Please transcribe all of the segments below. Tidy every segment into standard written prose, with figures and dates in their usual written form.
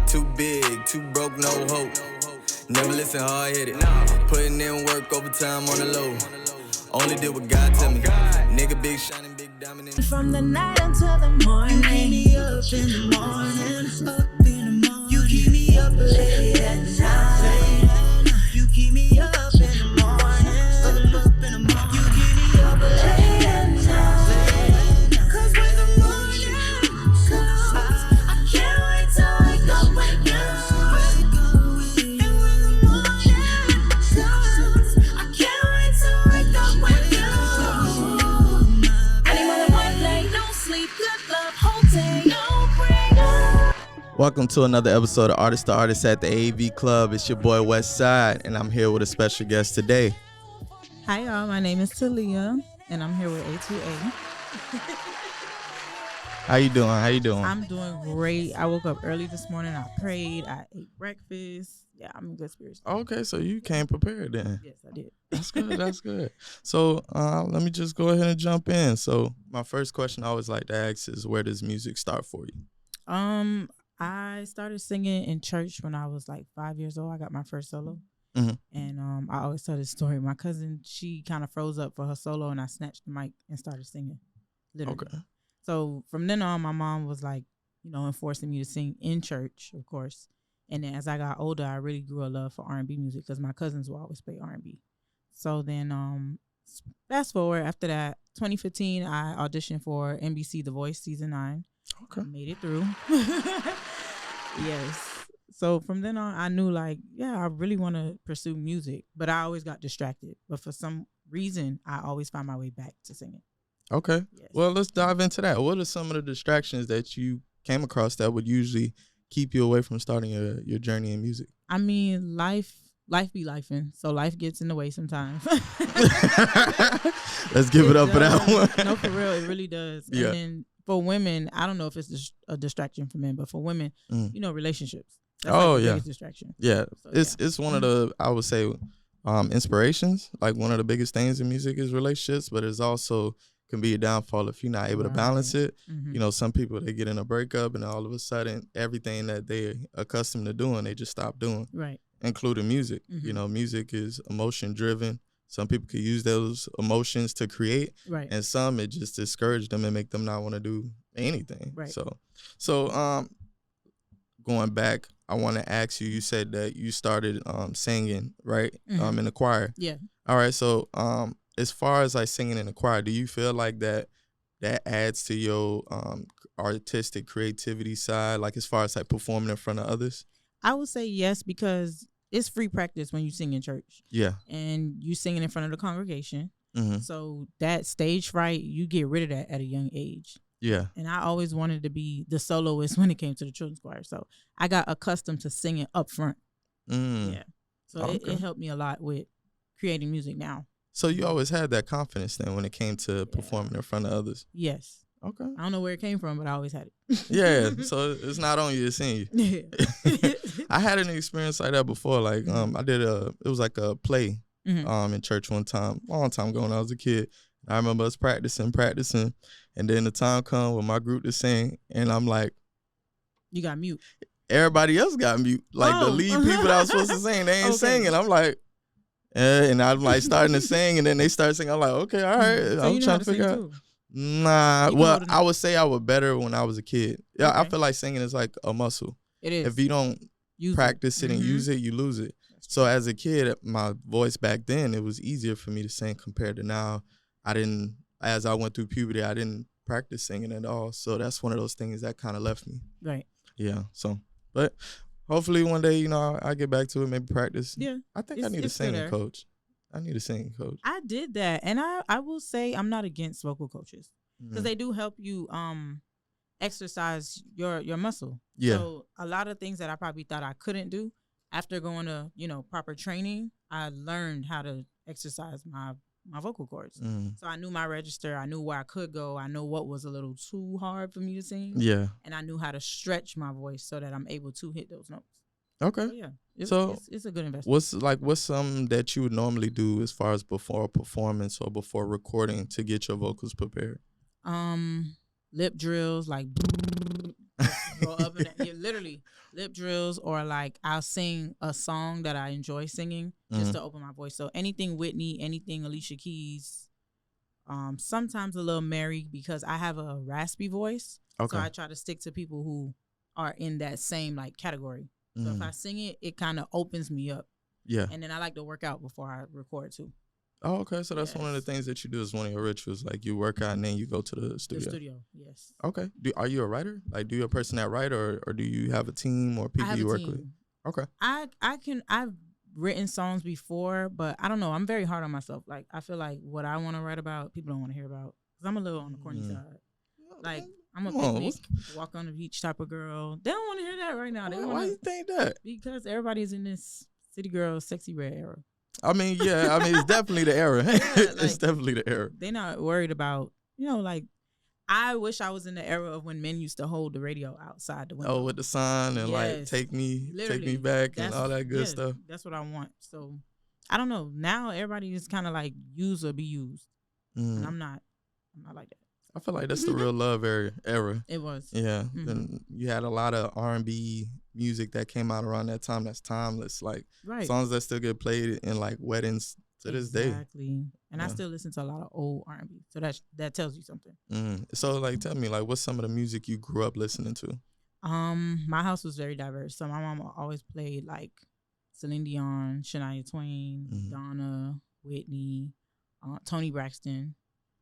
Too big, too broke, no hope. Never listen hard-headed. Putting in work overtime on the low. Only did what God tell me. Nigga big shining, big diamond. From the night until the morning. You keep me up in the morning. Up in the morning. You keep me up late at night. You keep me up in the morning. Up in the morning. You keep me up late at night. 'Cause when the morning comes, I can't wait till I wake up with you. And when the morning comes, I can't wait till I wake up with you. I need more than one night, no sleep, good love, whole day, no break. Welcome to another episode of Artist to Artist at the AV Club. It's your boy West Side, and I'm here with a special guest today. Hi y'all, my name is Talia, and I'm here with A2A. How you doing? I'm doing great. I woke up early this morning. I prayed. I ate breakfast. Yeah, I'm in good spirits. Okay, so you came prepared then. Yes, I did. That's good. That's good. So let me just go ahead and jump in. So my first question I always like to ask is, where does music start for you? I started singing in church when I was like 5 years old. I got my first solo. Mhm. And I always tell this story. My cousin, she kind of froze up for her solo, and I snatched the mic and started singing. Literally. Okay. So from then on, my mom was like, enforcing me to sing in church, of course. And then as I got older, I really grew a love for R&B music because my cousins will always play R&B. So then fast forward, after that, 2015, I auditioned for NBC The Voice Season 9. Okay. I made it through. Yes. So from then on, I knew I really want to pursue music, but I always got distracted. But for some reason, I always find my way back to singing. Okay. Yes. Well, let's dive into that. What are some of the distractions that you came across that would usually keep you away from starting your journey in music? I mean, life be lifing, so life gets in the way sometimes. Let's give it up for that one. No, for real, it really does. Yeah. And then for women, I don't know if it's a distraction for men, but for women, relationships. That's the biggest distraction. Yeah. So, It's one of the, I would say, inspirations. Like, one of the biggest things in music is relationships, but it's also can be a downfall if you're not able to balance it. Mm-hmm. Some people, they get in a breakup and all of a sudden everything that they're accustomed to doing, they just stop doing. Right. Including music. Mm-hmm. Music is emotion driven. Some people could use those emotions to create, Right. and some it just discourage them and make them not want to do anything. Right. So going back, I want to ask you. You said that you started singing, right? Mm-hmm. In the choir. Yeah. All right. So as far as like singing in the choir, do you feel like that adds to your artistic creativity side, like as far as like performing in front of others? I would say yes, because it's free practice when you sing in church. Yeah. And you singing in front of the congregation. Mm-hmm. So that stage fright, you get rid of that at a young age. Yeah. And I always wanted to be the soloist when it came to the children's choir. So I got accustomed to singing up front. Yeah. So Okay. it helped me a lot with creating music now. So you always had that confidence then when it came to performing in front of others? Yes. Okay. I don't know where it came from, but I always had it. Yeah. So it's not on you, it's in you. Yeah. I had an experience like that before. Like I did it was like a play in church one time, long time ago when I was a kid. I remember us practicing, and then the time come with my group to sing, and I'm like, You got mute. everybody else got mute. Like the lead people that was supposed to sing, they ain't singing. I'm like, and I'm like starting to sing, and then they start singing. I'm like, okay, all right. So I'm you know trying how to to figure sing out. too. Nah, You well, can I would say I was better when I was a kid. Yeah, I Okay. feel like singing is like a muscle. It is. If you don't practice it and use it, you lose it. So as a kid, my voice back then, it was easier for me to sing compared to now. As I went through puberty, I didn't practice singing at all. So that's one of those things that kind of left me. Right. Yeah. So, but hopefully one day, I get back to it, maybe practice. Yeah. I think I need a singing coach. I need a singing coach. I did that. And I will say I'm not against vocal coaches because they do help you exercise your muscle. Yeah. So a lot of things that I probably thought I couldn't do, after going to, proper training, I learned how to exercise my vocal cords. So I knew my register. I knew where I could go. I know what was a little too hard for me to sing. Yeah. And I knew how to stretch my voice so that I'm able to hit those notes. Okay. So yeah. It's a good investment. What's something that you would normally do as far as before a performance or before recording to get your vocals prepared? Lip drills, like go up and down. Yeah, literally lip drills, or like I'll sing a song that I enjoy singing just to open my voice. So anything Whitney, anything Alicia Keys, sometimes a little Mary, because I have a raspy voice. Okay. So I try to stick to people who are in that same like category. So if I sing it, it kind of opens me up. Yeah. And then I like to work out before I record too. Oh, okay. So that's one of the things that you do is one of your rituals. Like you work out and then you go to the studio. The studio, yes. Okay. Are you a writer? Like, do you a person that write, or do you have a team or people you work with? Okay. I've written songs before, but I don't know. I'm very hard on myself. Like I feel like what I want to write about, people don't want to hear about. Cause I'm a little on the corny side. Like I'm a picnic, walk on the beach type of girl. They don't want to hear that right now. Why you think that? Because everybody's in this city girl, sexy red era. I mean, yeah. I mean, it's definitely the era. It's definitely the era. They're not worried about, like, I wish I was in the era of when men used to hold the radio outside the window. Oh, with the sign and like take me back and all that good stuff. That's what I want. So I don't know. Now everybody is kind of like use or be used, and I'm not like that. I feel like that's the real love era. It was. Yeah. And you had a lot of R&B music that came out around that time that's timeless. Like songs that still get played in like weddings to this day. Exactly. And I still listen to a lot of old R&B. So that tells you something. So like tell me, like, what's some of the music you grew up listening to? My house was very diverse. So my mom always played like Celine Dion, Shania Twain, Donna, Whitney, Toni Braxton.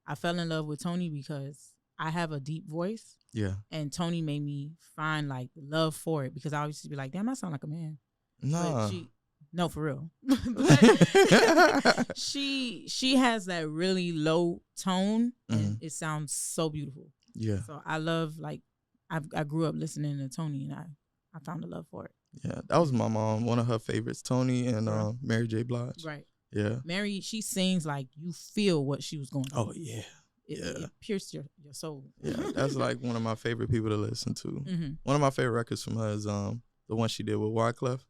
I fell in love with Toni because I have a deep voice. Yeah. And Toni made me find like love for it, because I always used to be like, damn, I sound like a man. No, for real. But she has that really low tone and it sounds so beautiful. Yeah. So I love, like, I grew up listening to Toni, and I found a love for it. Yeah, that was my mom. One of her favorites, Toni and Mary J. Blige. Right. Yeah. Mary, she sings like you feel what she was going through. Oh, yeah. It pierced your soul. Yeah, that's like one of my favorite people to listen to. One of my favorite records from her is the one she did with Wyclef.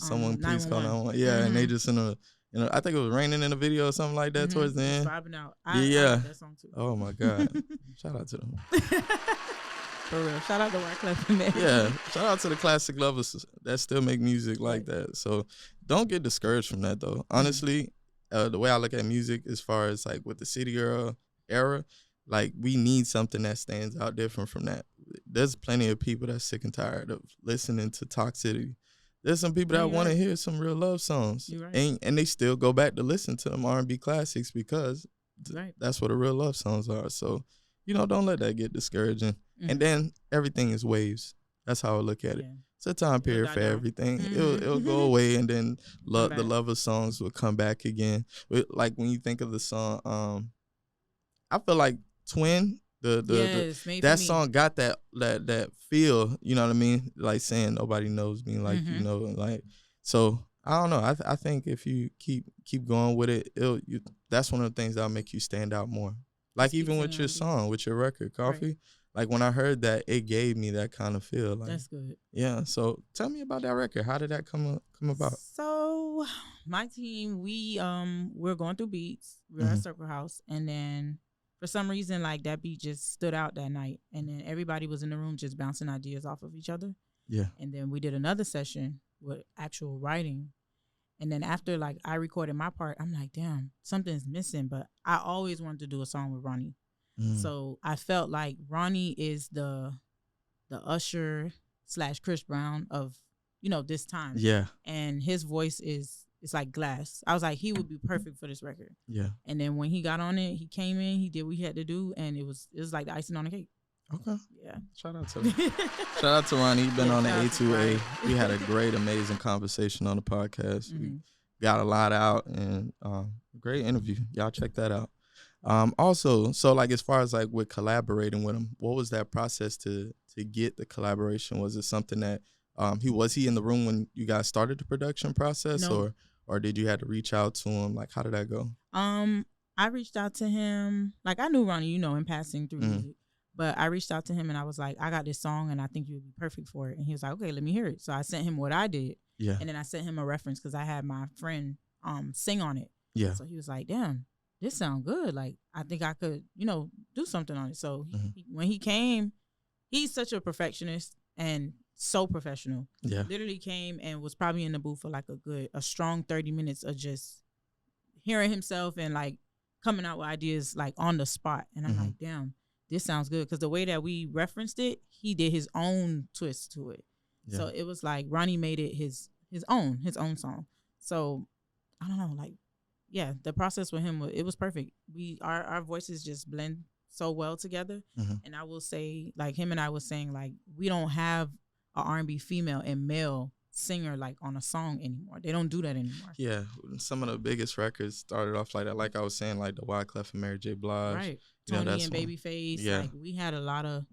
Someone please call 911. Yeah, and they just in a, I think it was raining in the video or something like that towards the end. Vibing out. I like that song too. Oh my God. Shout out to them. For real. Shout out to Wyclef and Mary. Yeah. Shout out to the classic lovers that still make music like that. So don't get discouraged from that though. Honestly, the way I look at music as far as like with the city girl era, like we need something that stands out different from that. There's plenty of people that's sick and tired of listening to toxicity. There's some people that want to hear some real love songs, and they still go back to listen to them R&B classics because that's what the real love songs are. So, don't let that get discouraging. And then everything is waves. That's how I look at it. It's a time period for everything. It'll go away, and then the lover songs will come back again. Like when you think of the song, I feel like Twin. That song got that feel, you know what I mean? Like saying nobody knows me like like. So I don't know. I think if you keep going with it, that's one of the things that'll make you stand out more. Like even with your song, with your record, Coffee. Like when I heard that, it gave me that kind of feel. Like, that's good. Yeah. So tell me about that record. How did that come about? So my team, we're going through beats. We're at Circle House, and then for some reason, like that beat just stood out that night, and then everybody was in the room just bouncing ideas off of each other. Yeah. And then we did another session with actual writing, and then after like I recorded my part, I'm like, damn, something's missing. But I always wanted to do a song with Ronnie. So I felt like Ronnie is the Usher / Chris Brown of, this time. Yeah. And his voice it's like glass. I was like, he would be perfect for this record. Yeah. And then when he got on it, he came in, he did what he had to do, and it was like the icing on the cake. Okay. Yeah. Shout out to Ronnie. He's been on the A2A. We had a great, amazing conversation on the podcast. We got a lot out, and great interview. Y'all check that out. Also, so like as far as like with collaborating with him, what was that process to get the collaboration? Was it something that was he in the room when you guys started the production process? No. Or did you have to reach out to him? Like, how did that go? I reached out to him. Like, I knew Ronnie, in passing through music. But I reached out to him and I was like, I got this song and I think you would be perfect for it. And he was like, okay, let me hear it. So I sent him what I did. Yeah. And then I sent him a reference because I had my friend sing on it. Yeah. So he was like, damn, this sounds good. Like, I think I could, do something on it. So when he came, he's such a perfectionist. And so professional. Yeah. Literally came and was probably in the booth for like a strong 30 minutes of just hearing himself and like coming out with ideas like on the spot. And I'm like, damn, this sounds good. Because the way that we referenced it, he did his own twist to it. Yeah. So it was like Ronnie made it his own song. So I don't know, like, yeah, the process with him, it was perfect. Our voices just blend so well together. And I will say, like, him and I was saying, like, we don't have a R&B female and male singer like on a song anymore. They don't do that anymore. Yeah, some of the biggest records started off like that. Like I was saying, like the Wyclef and Mary J. Blige, right? Tony and Babyface. Yeah, like we had a lot of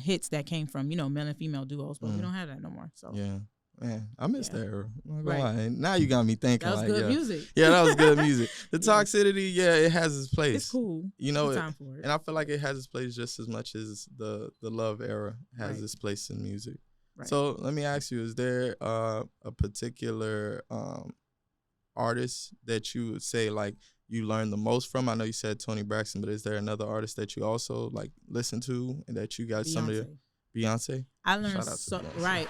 hits that came from male and female duos, but we don't have that no more. So yeah. Man, I miss that era. Right. Now you got me thinking. That was like, good music. Yeah, that was good music. The toxicity, it has its place. It's cool. Time for it. And I feel like it has its place just as much as the love era has its place in music. Right. So let me ask you: is there a particular artist that you would say like you learned the most from? I know you said Toni Braxton, but is there another artist that you also like listen to and that you got some of your Beyonce? I learned right.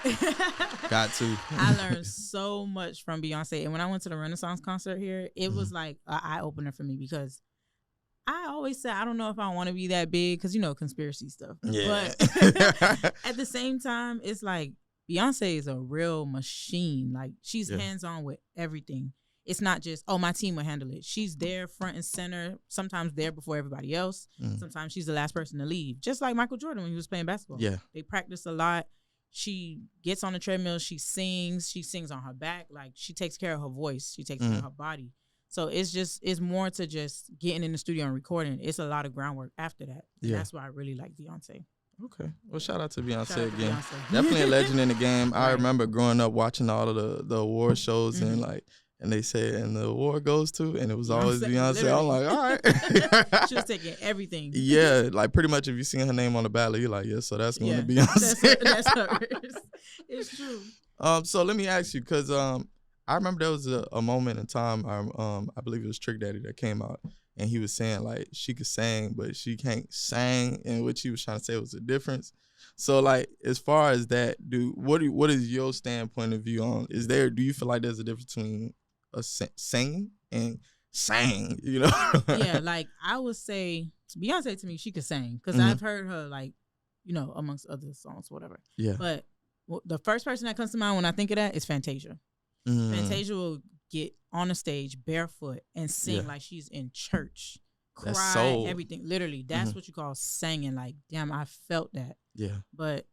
Got to. I learned so much from Beyonce, and when I went to the Renaissance concert here, it was like an eye opener for me because I always said I don't know if I want to be that big because conspiracy stuff. Yeah. But at the same time, it's like Beyonce is a real machine. Like she's hands on with everything. It's not just, my team will handle it. She's there front and center, sometimes there before everybody else. Sometimes she's the last person to leave. Just like Michael Jordan when he was playing basketball. Yeah. They practice a lot. She gets on the treadmill. She sings on her back. Like she takes care of her voice. She takes care of her body. So it's more to just getting in the studio and recording. It's a lot of groundwork after that. Yeah. That's why I really like Beyonce. Okay. Well, shout out to Beyonce again. Definitely a legend in the game. I remember growing up watching all of the award shows and they say, and the award goes to, and it was always Beyonce. Literally. I'm like, all right. She was taking everything. Yeah, like pretty much if you seen her name on the ballot, you're like, so that's going to Beyonce. That's hers. It's true. So let me ask you, because I remember there was a moment in time, I believe it was Trick Daddy that came out, and he was saying, like, she could sing, but she can't sing, and what he was trying to say was the difference. So, like, as far as that, what is your standpoint of view on, do you feel like there's a difference between singing and sang, Yeah, like I would say Beyonce to me, she could sing because I've heard her like, amongst other songs, whatever. Yeah. But the first person that comes to mind when I think of that is Fantasia. Fantasia will get on the stage barefoot and sing like she's in church, cry, everything. Literally, that's what you call singing. Like, damn, I felt that. Yeah. But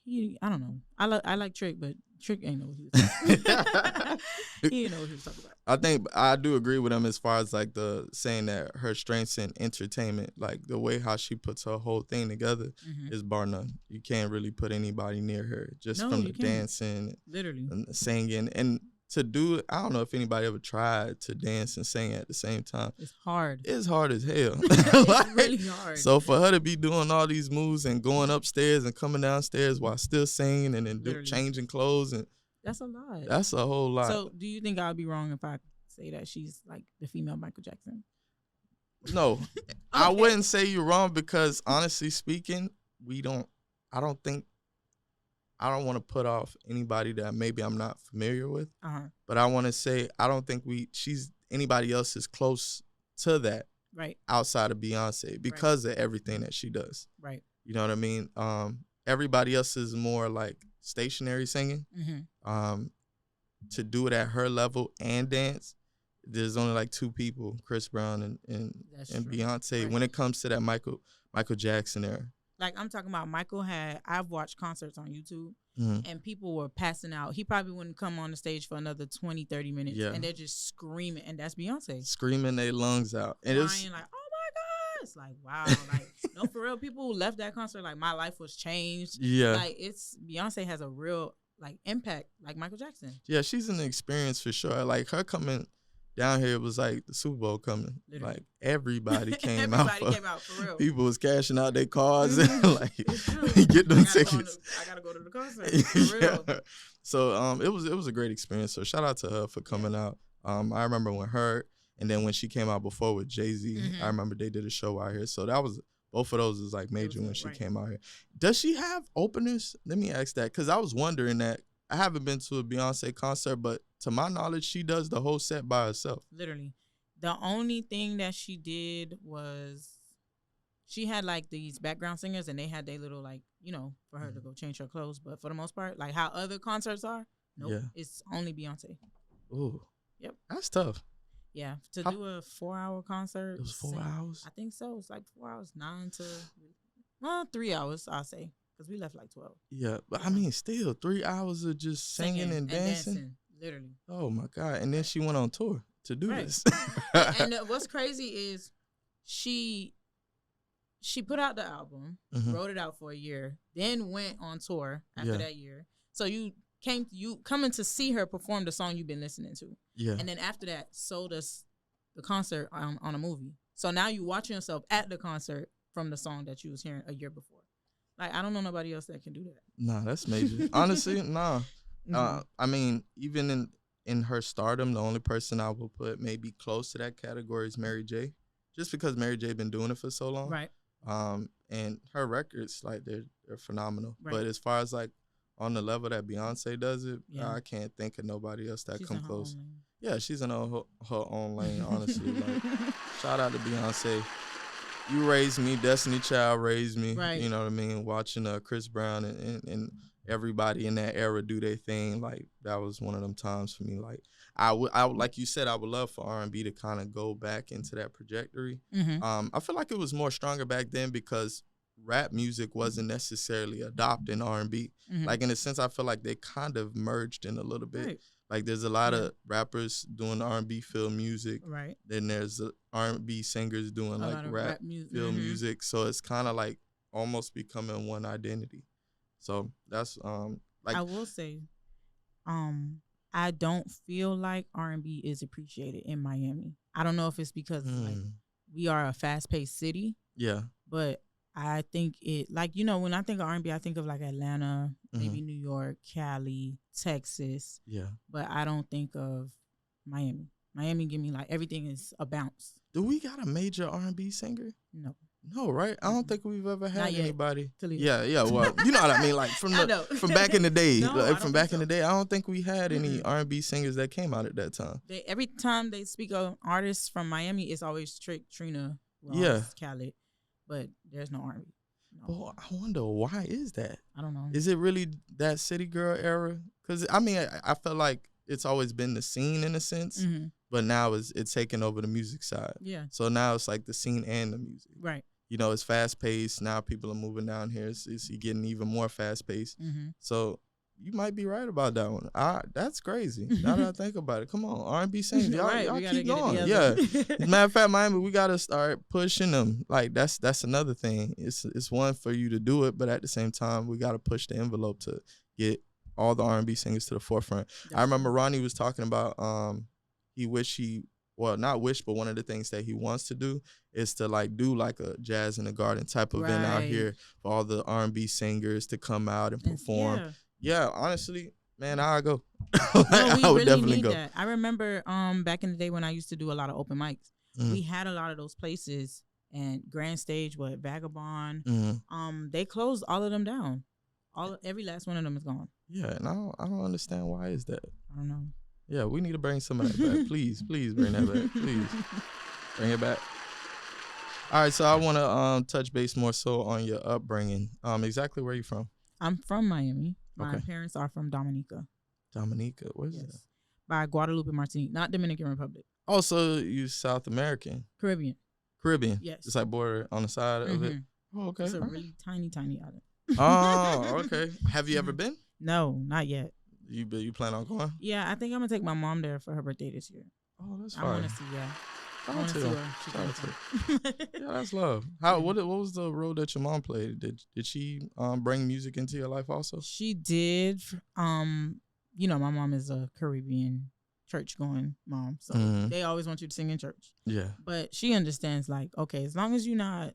I don't know. I like Trick, but Trick ain't know what he was talking about. He didn't know what he was talking about. I think I do agree with him as far as like the saying that her strengths in entertainment, like the way how she puts her whole thing together is bar none. You can't really put anybody near her just from the dancing, literally, and the singing. And to do it, I don't know if anybody ever tried to dance and sing at the same time. It's hard. It's hard as hell. It's really hard. So for her to be doing all these moves and going upstairs and coming downstairs while still singing and then changing clothes, and that's a lot. That's a whole lot. So do you think I'd be wrong if I say that she's like the female Michael Jackson? No. Okay. I wouldn't say you're wrong because honestly speaking, I don't want to put off anybody that maybe I'm not familiar with, but I want to say I don't think anybody else is close to that outside of Beyonce because of everything that she does. Right. You know what I mean? Everybody else is more like stationary singing. To do it at her level and dance, there's only like two people, Chris Brown and Beyonce. Right. When it comes to that Michael Jackson era. Like I'm talking about I've watched concerts on YouTube and people were passing out. He probably wouldn't come on the stage for another 20, 30 minutes and they're just screaming, and that's Beyonce. Screaming their lungs out. And crying like, oh my God. It's like, wow. Like, no, for real, people who left that concert, like my life was changed. Yeah. Like Beyonce has a real like impact like Michael Jackson. Yeah, she's an experience for sure. Like her coming down here, it was like the Super Bowl coming. Literally. Like everybody came out. Everybody came out for real. People was cashing out their cards and like get them tickets. I gotta go to the concert. For real. Yeah. So it was a great experience. So shout out to her for coming out. I remember when her and then when she came out before with Jay-Z, I remember they did a show out here. So that was Both of those is like major was when it, she right. came out here. Does she have openers? Let me ask that, because I was wondering that. I haven't been to a Beyonce concert, but to my knowledge, she does the whole set by herself. Literally. The only thing that she did was she had like these background singers and they had their little like, you know, for her to go change her clothes. But for the most part, like how other concerts are, nope, Yeah. it's only Beyonce. Ooh. Yep. That's tough. Yeah. To How- do a 4-hour concert. It was 4 hours? I think so. It's like 4 hours, 9 to 3 hours, I'll say. Because we left like 12. Yeah, but I mean, still 3 hours of just singing and dancing. Literally. Oh my God! And then she went on tour to do Right. this. And what's crazy is she put out the album, Mhm. wrote it out for a year, then went on tour after Yeah. that year. So you coming to see her perform the song you've been listening to, Yeah, and then after that sold us the concert on a movie. So now you watching yourself at the concert from the song that you was hearing a year before. Like I don't know nobody else that can do that. nah, that's major. Honestly, nah. Mhm. I mean, even in her stardom, the only person I would put maybe close to that category is Mary J. Just because Mary J been doing it for so long. Right. And her records, like they're phenomenal. Right. But as far as like on the level that Beyonce does it, Yeah. I can't think of nobody else that She's come in her close. own lane. Yeah, she's in her own lane, honestly. Like, shout out to Beyonce. You raised me, Destiny Child raised me. Right. You know what I mean? Watching Chris Brown and everybody in that era do their thing, like that was one of them times for me. Like I would like you said, I would love for R&B to kind of go back into that trajectory. Mhm. I feel like it was more stronger back then because rap music wasn't necessarily adopting R&B. Mhm. Like in a sense, I feel like they kind of merged in a little bit. Right. Like there's a lot of rappers doing R&B feel music. Right. Then there's R&B singers doing A like lot of rap music. feel Mhm. music. So it's kind of like almost becoming one identity. So that's like I will say, I don't feel like R&B is appreciated in Miami. I don't know if it's because like we are a fast-paced city, yeah. but I think it like when I think of R&B, I think of like Atlanta, maybe New York, Cali, Texas, Yeah. but I don't think of Miami. Miami give me like everything is a bounce. Do we got a major R&B singer? No, No, right? I don't think we've ever had Not yet. anybody. Talia. Yeah. Well, you know what I mean. Like from I know. from back in the day, No, I like don't from think back in so. the day, I don't think we had any R&B singers that came out at that time. every time they speak of artists from Miami, it's always Trina, Ross, Yeah. Khaled, but there's no R&B. No. Well, I wonder why is that? I don't know. Is it really that city girl era? Because I mean, I feel like it's always been the scene in a sense, but now it's taking over the music side. Yeah. So now it's like the scene and the music. Right. You know, it's fast paced. Now people are moving down here. It's getting even more fast paced. So you might be right about that one. That's crazy. Now that I think about it, come on, R&B singers, y'all, Right, y'all we gotta keep get it going. Yeah. together. As a matter of fact, Miami, we gotta start pushing them. Like that's another thing. It's one for you to do it, but at the same time, we gotta push the envelope to get all the R&B singers to the forefront. I remember Ronnie was talking about he wish not wish, but one of the things that he wants to do is to like do like a Jazz in the Garden type of event out Right. here for all the R&B singers to come out and perform. Yeah, honestly, man, I'll go. No, we I would really definitely need go. that. I remember back in the day when I used to do a lot of open mics, we had a lot of those places and Grand Stage, Vagabond. They closed all of them down. Every last one of them is gone. Yeah, and I don't understand why is that. I don't know. Yeah, we need to bring some of that back. Please bring that back. Please bring it back. All right, so I want to touch base more so on your upbringing. Exactly where you from? I'm from Miami. My Okay. parents are from Dominica. Dominica. Where's that? Yes. By Guadalupe, Martinique, not Dominican Republic. Oh, so you South American. Caribbean. Yes. Just like border on the side of it. Oh, okay. It's a All right. really tiny island. Oh, okay. Have you ever been? No, not yet. You plan on going? Yeah, I think I'm gonna take my mom there for her birthday this year. Oh, that's I fine. want to see. Yeah, I Shout want out to to see them. where she's Shout going out to from. Yeah, that's love. What was the role that your mom played? Did she bring music into your life also? She did. My mom is a Caribbean church going mom, so they always want you to sing in church. Yeah. But she understands, like, okay, as long as you're not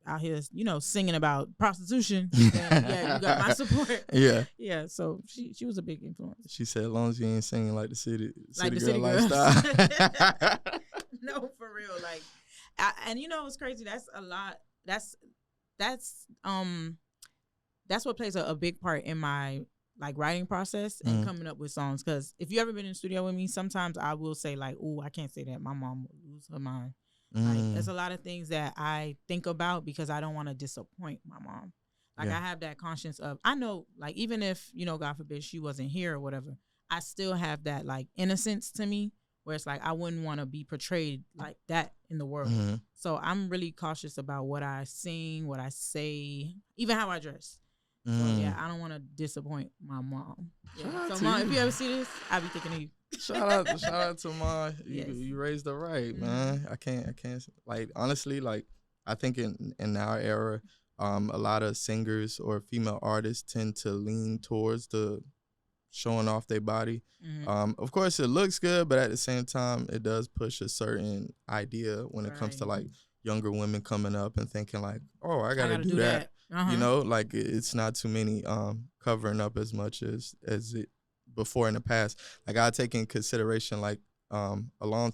out here, singing about prostitution, then, yeah, you got my support. Yeah. Yeah. So she was a big influence. She said, as long as you ain't singing like the city The girl city girls. lifestyle. No, for real. Like, and it's crazy. That's a lot. That's that's what plays a big part in my like writing process and coming up with songs. Because if you ever been in the studio with me, sometimes I will say like, "Ooh, I can't say that. My mom will lose her mind." Like there's a lot of things that I think about because I don't want to disappoint my mom. Like I have that conscience of I know like even if God forbid she wasn't here or whatever, I still have that like innocence to me where it's like I wouldn't want to be portrayed like that in the world. So I'm really cautious about what I sing, what I say, even how I dress. So yeah, I don't want to disappoint my mom. Yeah. So mom, if you ever see this, I'll be thinking of you. Shout out to Ma. Yes. You raised her right, man. I can't like honestly, like I think in our era, a lot of singers or female artists tend to lean towards the showing off their body. Of course, it looks good, but at the same time, it does push a certain idea when it comes to like younger women coming up and thinking like, oh, I gotta do that. Like it's not too many covering up as much as it before in the past. Like I take in consideration like along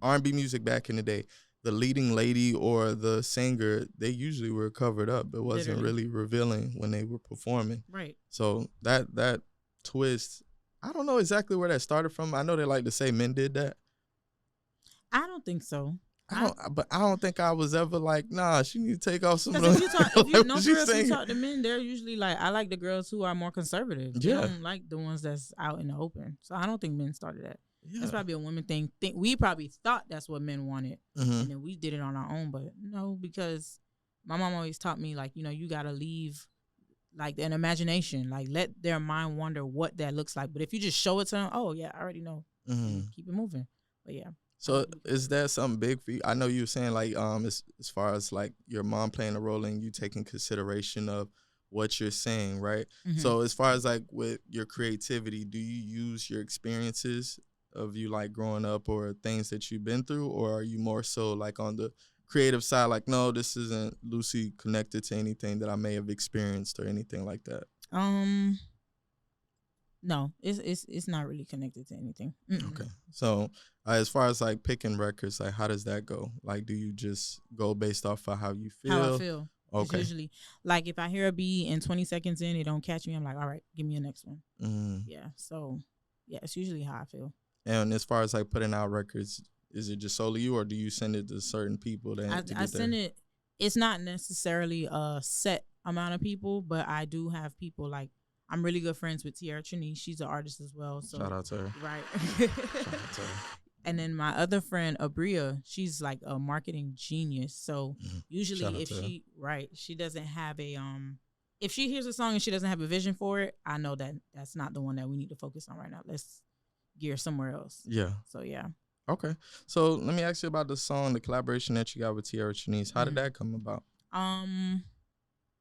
R&B music back in the day, the leading lady or the singer, they usually were covered up. It wasn't really revealing when they were performing. Right. So that twist, I don't know exactly where that started from. I know they like to say men did that. I don't think so. But I don't think I was ever like, nah, she need to take off some of if the. you talk to men, they're usually like, I like the girls who are more conservative. Yeah. They don't like the ones that's out in the open. So I don't think men started that. Yeah. That's probably a woman thing. We probably thought that's what men wanted, and then we did it on our own. But no, because my mom always taught me like, you got to leave like an imagination, like let their mind wonder what that looks like. But if you just show it to them, oh yeah, I already know. Keep it moving. But yeah. So is that something big for you? I know you were saying like as far as like your mom playing a role in you taking consideration of what you're saying, right? So as far as like with your creativity, do you use your experiences of you like growing up or things that you've been through, or are you more so like on the creative side, like no, this isn't loosely connected to anything that I may have experienced or anything like that? No, it's not really connected to anything. Okay. So as far as like picking records, like how does that go? Like do you just go based off of how you feel? How I feel. Okay. It's usually like if I hear a beat and 20 seconds in, it don't catch me, I'm like, all right, give me a next one. Yeah. So yeah, it's usually how I feel. And as far as like putting out records, is it just solely you, or do you send it to certain people? I send it. It's not necessarily a set amount of people, but I do have people like I'm really good friends with Talia. She's an artist as well. So shout out to her. Right. Shout out to her. And then my other friend Abria, she's like a marketing genius. So usually she doesn't have a if she hears a song and she doesn't have a vision for it, I know that that's not the one that we need to focus on right now. Let's gear somewhere else. Yeah. So yeah. Okay. So let me ask you about the song, the collaboration that you got with Talia. How did that come about?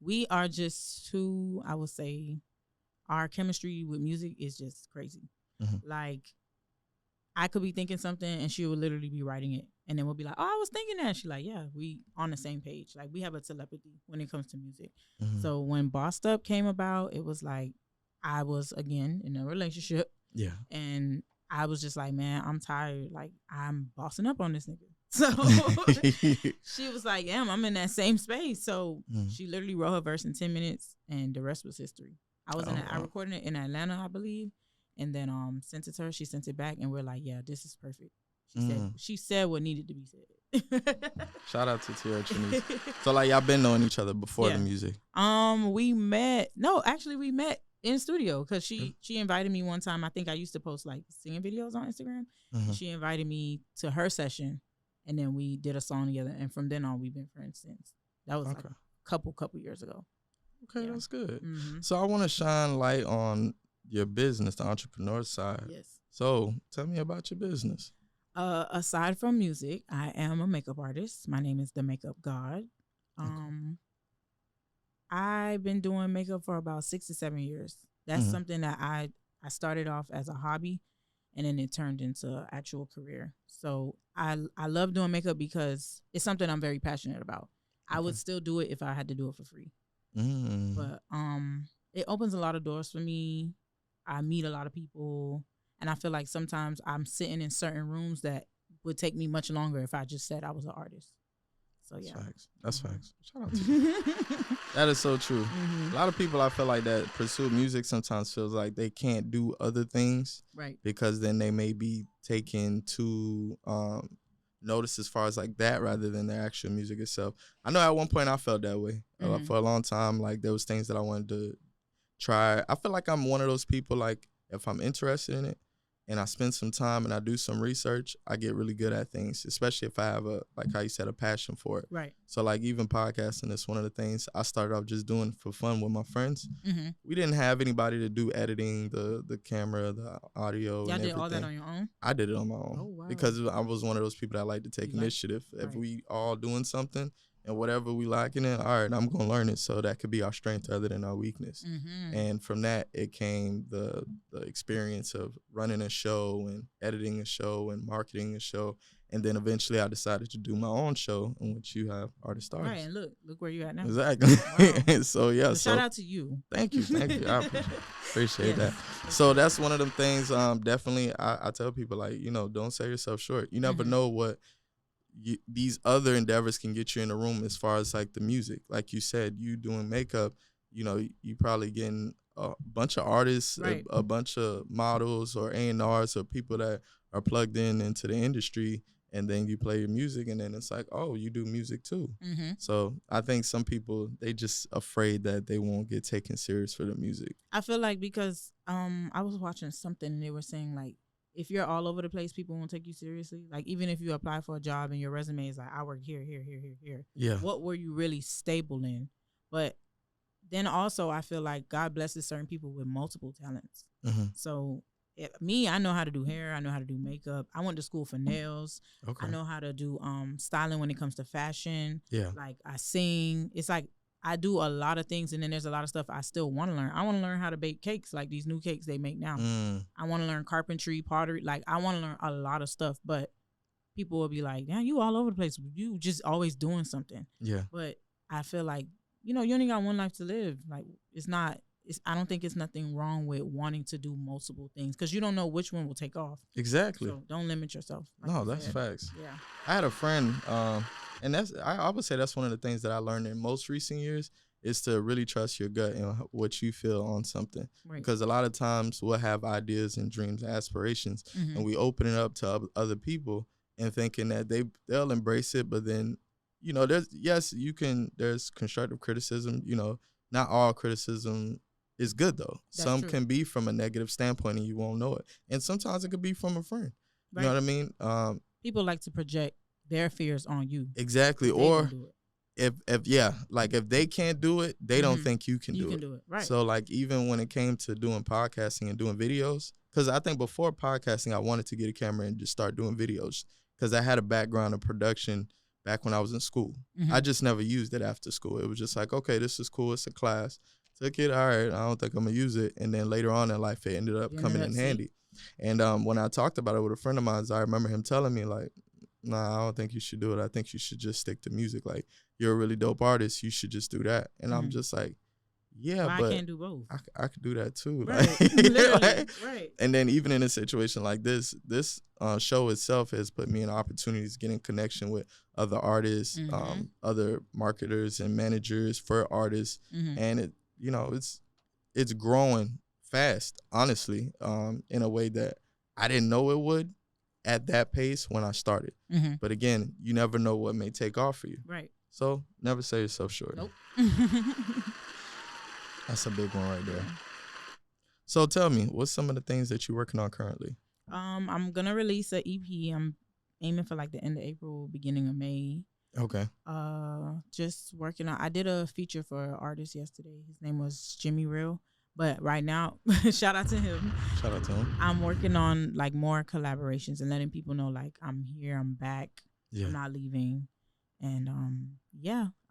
We are just two, I would say, our chemistry with music is just crazy. Like, I could be thinking something and she would literally be writing it. And then we'll be like, oh, I was thinking that. She's like, yeah, we on the same page. Like, we have a telepathy when it comes to music. So when Bossed Up came about, it was like, I was, again, in a relationship. Yeah. And I was just like, man, I'm tired. Like, I'm bossing up on this nigga. So she was like, damn, I'm in that same space. So she literally wrote her verse in 10 minutes and the rest was history. I recorded it in Atlanta, I believe, and then sent it to her. She sent it back, and we're like, "Yeah, this is perfect." She said what needed to be said. Shout out to Talia. So like y'all been knowing each other before the music? We met. No, actually, we met in studio because she invited me one time. I think I used to post like singing videos on Instagram. She invited me to her session, and then we did a song together. And from then on, we've been friends since. That was like a couple years ago. Okay, that's good. So I want to shine light on your business, the entrepreneur side. Yes. So tell me about your business. Aside from music, I am a makeup artist. My name is The Makeup God. I've been doing makeup for about 6 to 7 years. That's something that I started off as a hobby, and then it turned into an actual career. So I love doing makeup because it's something I'm very passionate about. I would still do it if I had to do it for free. But it opens a lot of doors for me. I meet a lot of people, and I feel like sometimes I'm sitting in certain rooms that would take me much longer if I just said I was an artist. So yeah, That's facts. Shout out to you. That is so true. A lot of people, I feel like, that pursue music sometimes feels like they can't do other things, right. because then they may be taken to notice as far as like that rather than their actual music itself. I know at one point I felt that way. For a long time. Like there was things that I wanted to try. I feel like I'm one of those people, like if I'm interested in it and I spend some time and I do some research, I get really good at things, especially if I have like how you said, a passion for it. Right. So like even podcasting is one of the things I started off just doing for fun with my friends. We didn't have anybody to do editing, the camera, the audio. Y'all and did everything. all that on your own? I did it on my own. Oh, wow. Because I was one of those people that like to take initiative. If we all doing something and whatever we lacking in, all right, I'm going to learn it, so that could be our strength other than our weakness. And from that, it came the experience of running a show and editing a show and marketing a show. And then eventually I decided to do my own show, in which you have Artist Artists. Right, and look where you at now. Exactly. Wow. So yeah. Shout out to you. Thank you. I appreciate that. So that's one of them things. Definitely, I tell people, like, don't sell yourself short. You never know what these other endeavors can get you in the room, as far as like the music. Like you said, you doing makeup, you probably getting a bunch of artists, right. a bunch of models or A&Rs or people that are plugged into the industry. And then you play your music, and then it's like, oh, you do music too. So I think some people, they just afraid that they won't get taken serious for the music. I feel like because I was watching something and they were saying, like, if you're all over the place, people won't take you seriously. Like, even if you apply for a job and your resume is like, I work here. Yeah. What were you really stable in? But then also I feel like God blesses certain people with multiple talents. So I know how to do hair. I know how to do makeup. I went to school for nails. Okay. I know how to do styling when it comes to fashion. Yeah. Like I sing. It's like I do a lot of things, and then there's a lot of stuff I still want to learn. I want to learn how to bake cakes, like these new cakes they make now. I want to learn carpentry, pottery. Like I want to learn a lot of stuff, but people will be like, "Yeah, you all over the place. You just always doing something." Yeah. But I feel like, you only got one life to live. Like I don't think it's nothing wrong with wanting to do multiple things, because you don't know which one will take off. Exactly. So don't limit yourself. No, that's facts. Yeah. I had a friend, and I would say that's one of the things that I learned in most recent years, is to really trust your gut and what you feel on something. Right. Because a lot of times we'll have ideas and dreams and aspirations, and we open it up to other people and thinking that they'll embrace it, but then there's constructive criticism. Not all criticism is good though. That's Some true. can be from a negative standpoint and you won't know it. And sometimes it could be from a friend. Right. You know what I mean? People like to project their fears on you. Exactly. They Or gonna do it. if they can't do it, they don't think you can do it. You can do it. Right. So like even when it came to doing podcasting and doing videos, because I think before podcasting, I wanted to get a camera and just start doing videos, because I had a background of production back when I was in school. I just never used it after school. It was just like, okay, this is cool. It's a class. Took it. All right. I don't think I'm going to use it. And then later on in life, it ended up coming in handy. And when I talked about it with a friend of mine, I remember him telling me, like, nah, I don't think you should do it. I think you should just stick to music. Like, you're a really dope artist. You should just do that. And I'm just like, yeah, but but I can't do both. I could do that too. Right. Like, Literally. Right. And then even in a situation like this show itself has put me in opportunities to get in connection with other artists, other marketers and managers for artists. And it's growing fast, honestly, in a way that I didn't know it would at that pace when I started. But again, you never know what may take off for you. Right. So never sell yourself short. Nope. That's a big one right there. So tell me, what's some of the things that you're working on currently? I'm gonna release an EP. I'm aiming for like the end of April, beginning of May. Okay. Just working on. I did a feature for an artist yesterday. His name was Jimmy Real. But right now, shout out to him. Shout out to him. I'm working on like more collaborations and letting people know like I'm here, I'm back, I'm not leaving, and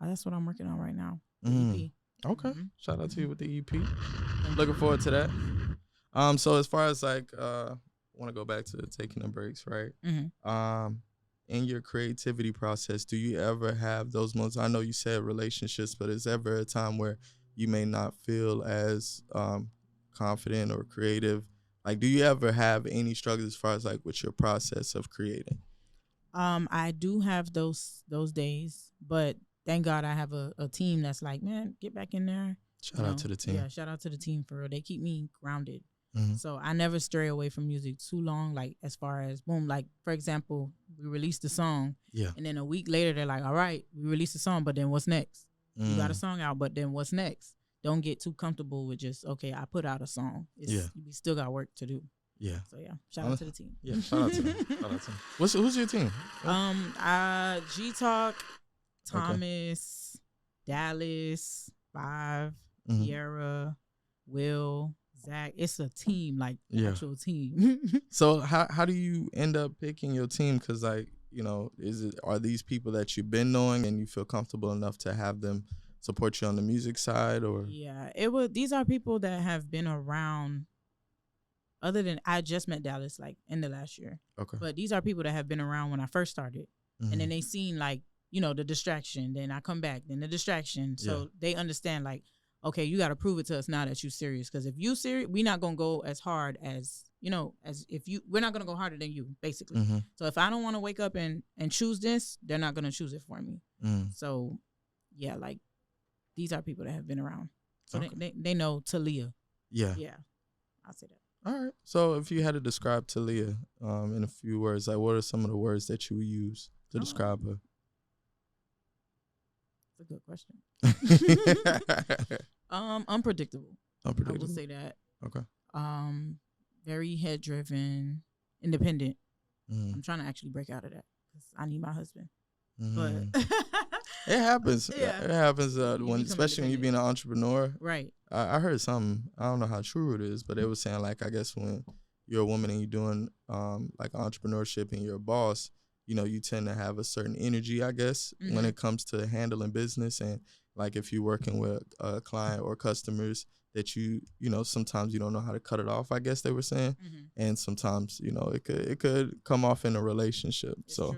that's what I'm working on right now. The EP. Okay. Shout out to you with the EP. Looking forward to that. So as far as like, want to go back to taking the breaks, right? In your creativity process, do you ever have those moments? I know you said relationships, but is ever a time where you may not feel as confident or creative? Like, do you ever have any struggles as far as like with your process of creating? I do have those days, but thank God I have a team that's like, man, get back in there. Shout out to the team. Yeah, shout out to the team for real. They keep me grounded. Mm-hmm. So I never stray away from music too long. Like as far as boom, like for example, we released the song, and then a week later they're like, all right, we released the song, but then what's next? You got a song out, but then what's next? Don't get too comfortable with just okay, I put out a song. We still got work to do. Yeah. So yeah, shout out to the team. Yeah, shout out to them. Shout out to them. Who's your team? G Talk, Thomas, Dallas, 5, Sierra, Will, Zach. It's a team, like actual team. So how do you end up picking your team? Because like, you know, are these people that you've been knowing and you feel comfortable enough to have them support you on the music side, or? Yeah, these are people that have been around. Other than I just met Dallas like end of last year. Okay. But these are people that have been around when I first started. And then they seen like, you know, the distraction. Then I come back, then the distraction. So they understand like, okay, you got to prove it to us now that you serious. Because if you serious, we're not going to go as hard as, you know, as if you, we're not going to go harder than you, basically. So if I don't want to wake up and choose this, they're not going to choose it for me. So, yeah, like, these are people that have been around. So they know Talia. Yeah. Yeah, I'll say that. All right. So if you had to describe Talia in a few words, like what are some of the words that you would use to describe her? That's a good question. Unpredictable. I will say that. Okay. Very head driven, independent. I'm trying to actually break out of that because I need my husband. But it happens. Yeah. It happens especially when you being an entrepreneur. Right. I heard something. I don't know how true it is, but they were saying like I guess when you're a woman and you're doing like entrepreneurship and you're a boss, you know, you tend to have a certain energy, I guess, when it comes to handling business. And like if you're working with a client or customers that you know, sometimes you don't know how to cut it off, I guess they were saying. And sometimes, you know, it could come off in a relationship. It's true.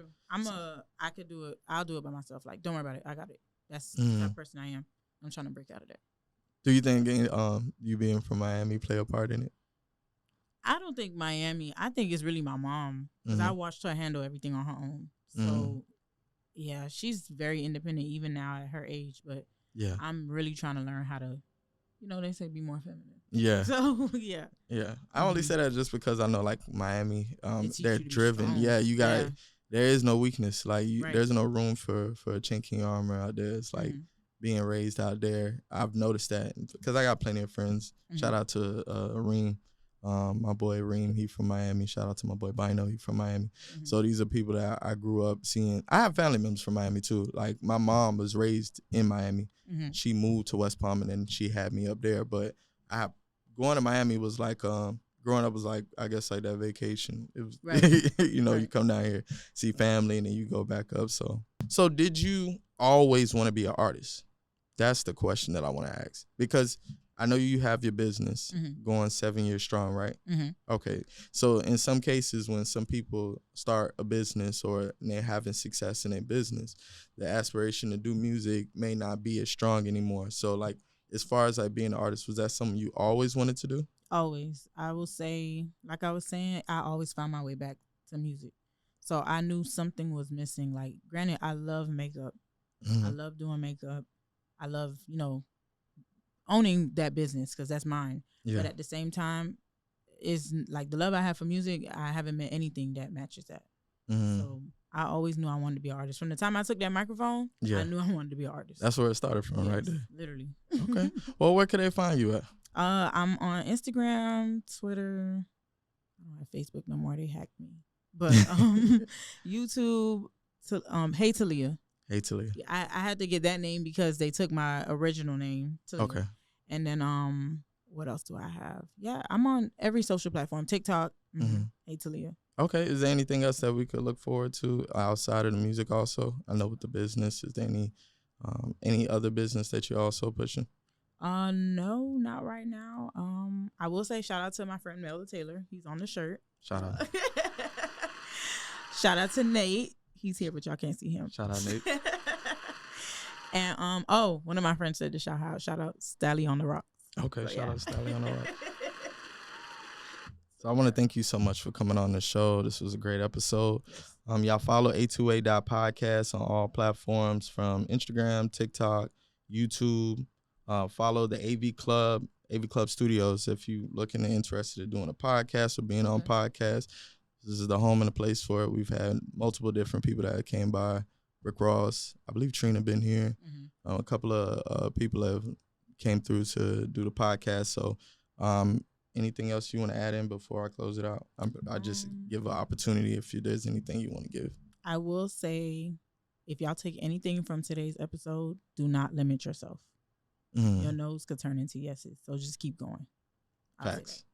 I could do it. I'll do it by myself. Like, don't worry about it. I got it. That's the type of person I am. I'm trying to break out of that. Do you think you being from Miami play a part in it? I don't think Miami. I think it's really my mom because I watched her handle everything on her own. So, yeah, she's very independent even now at her age. But yeah, I'm really trying to learn how to, you know, they say be more feminine. Yeah. So, yeah. Yeah. I only say that just because I know, like, Miami, they're driven. Yeah, you got to. There is no weakness. Like, there's no room for a chink in your armor out there. It's like being raised out there. I've noticed that because I got plenty of friends. Shout out to Reem, my boy Reem. He from Miami. Shout out to my boy Bino. He from Miami. So these are people that I grew up seeing. I have family members from Miami too. Like my mom was raised in Miami. She moved to West Palm and then she had me up there. But going to Miami was like growing up was like, I guess, like that vacation. It was, you know, you come down here, see family, and then you go back up. So did you always want to be an artist? That's the question that I want to ask. Because I know you have your business going 7 years strong, right? Okay. So in some cases, when some people start a business or they're having success in their business, the aspiration to do music may not be as strong anymore. So, like, as far as like being an artist, was that something you always wanted to do? Always. I will say, like I was saying, I always found my way back to music. So I knew something was missing. Like, granted, I love makeup. I love doing makeup. I love, you know, owning that business because that's mine. Yeah. But at the same time, is like the love I have for music, I haven't met anything that matches that. So I always knew I wanted to be an artist. From the time I took that microphone, I knew I wanted to be an artist. That's where it started from, right there. Literally. Okay. Well, where can they find you at? I'm on Instagram, Twitter. I don't have Facebook no more. They hacked me. But YouTube, Hey Talia. Hey Talia. I had to get that name because they took my original name. Talia. Okay. And then what else do I have? Yeah, I'm on every social platform. TikTok. Hey Talia. Okay. Is there anything else that we could look forward to outside of the music also? I know with the business, is there any other business that you're also pushing? No, not right now. I will say shout out to my friend Melda Taylor. He's on the shirt. Shout out. Shout out to Nate. He's here, but y'all can't see him. Shout out, Nate. And one of my friends said to shout out Talia on the Rocks. Okay, so, shout out Talia on the Rocks. So I want to thank you so much for coming on the show. This was a great episode. Y'all follow A2A.podcast on all platforms from Instagram, TikTok, YouTube. Follow the AV Club Studios if you looking and interested in doing a podcast or being on podcast. This is the home and the place for it. We've had multiple different people that came by. Rick Ross, I believe Trina been here. A couple of people have came through to do the podcast. So anything else you want to add in before I close it out? I just give an opportunity if there's anything you want to give. I will say, if y'all take anything from today's episode, do not limit yourself. Your no's could turn into yeses. So just keep going. Facts.